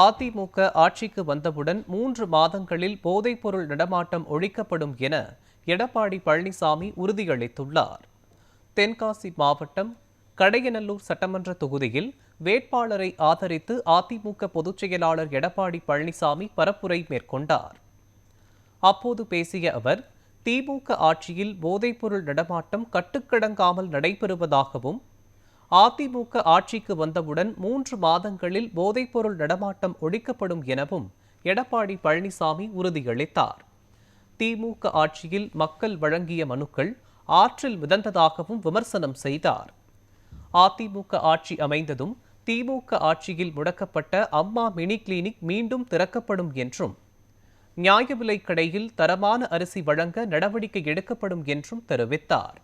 அதிமுக ஆட்சிக்கு வந்தவுடன் 3 மாதங்களில் போதைப்பொருள் நடமாட்டம் ஒழிக்கப்படும் என எடப்பாடி பழனிசாமி உறுதியளித்துள்ளார். தென்காசி மாவட்டம் கடையநல்லூர் சட்டமன்ற தொகுதியில் வேட்பாளரை ஆதரித்து அதிமுக பொதுச் செயலாளர் எடப்பாடி பழனிசாமி பரப்புரை மேற்கொண்டார். அப்போது பேசிய அவர், திமுக ஆட்சியில் போதைப்பொருள் நடமாட்டம் கட்டுக்கடங்காமல் நடைபெறுவதாகவும், அதிமுக ஆட்சிக்கு வந்தவுடன் 3 மாதங்களில் போதைப்பொருள் நடமாட்டம் ஒழிக்கப்படும் எனவும் எடப்பாடி பழனிசாமி உறுதியளித்தார். திமுக ஆட்சியில் மக்கள் வழங்கிய மனுக்கள் ஆற்றில் மிதந்ததாகவும் விமர்சனம் செய்தார். அதிமுக ஆட்சி அமைந்ததும் திமுக ஆட்சியில் முடக்கப்பட்ட அம்மா மினி கிளினிக் மீண்டும் திறக்கப்படும் என்றும், நியாய விலைக் கடையில் தரமான அரிசி வழங்க நடவடிக்கை எடுக்கப்படும் என்றும் தெரிவித்தார்.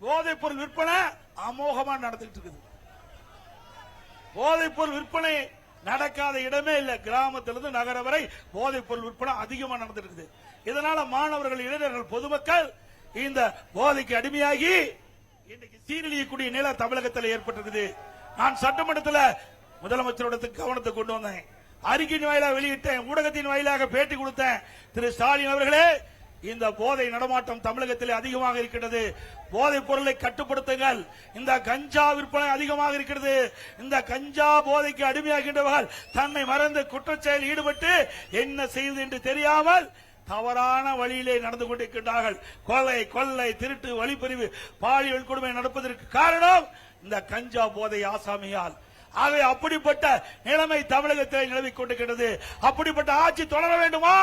போதைப் பொருள் விற்பனை அமோகமா நடந்துட்டு இருக்குது. போதைப் பொருள் விற்பனை நடக்காத இடமே இல்ல. கிராமத்திலிருந்து நகர வரை போதைப் பொருள் விற்பனை அதிகமா நடந்துட்டு இருக்குது. இதனால மாணவர்கள், இளைஞர்கள், பொதுமக்கள் இந்த போதைக்கு அடிமையாகி இன்னைக்கு சீரழியக்கூடிய நிலை தமிழகத்தில் ஏற்பட்டிருக்குது. நான் சட்டமன்றத்தில் முதலமைச்சரோட கவனத்தை கொண்டு வந்தேன், அறிக்கையின் வாயிலாக வெளியிட்டேன், ஊடகத்தின் வாயிலாக பேட்டி கொடுத்தேன். திரு ஸ்டாலின் அவர்களே, இந்த போதை நடமாட்டம் தமிழகத்தில் அதிகமாக இருக்கிறது. போதைப் பொருளை கட்டுப்படுத்துங்கள். இந்த கஞ்சா விற்பனை அதிகமாக இருக்கிறது. இந்த கஞ்சா போதைக்கு அடிமையாகின்றவர்கள் தன்னை மறந்து குற்றச்செயல் ஈடுபட்டு என்ன செய்வது என்று தெரியாமல் தவறான வழியிலே நடந்து கொண்டிருக்கின்றார்கள். கொலை, கொள்ளை, திருட்டு, வழிப்பறிவு, பாலியல் கொடுமை நடப்பதற்கு காரணம் இந்த கஞ்சா போதை ஆசாமியால். ஆகவே அப்படிப்பட்ட நிலைமை தமிழகத்தில் நிலவிக் கொண்டிருக்கிறது. அப்படிப்பட்ட ஆட்சி தொடர வேண்டுமா?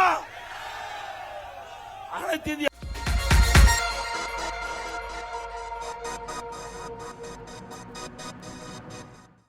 அனைத்து இந்திய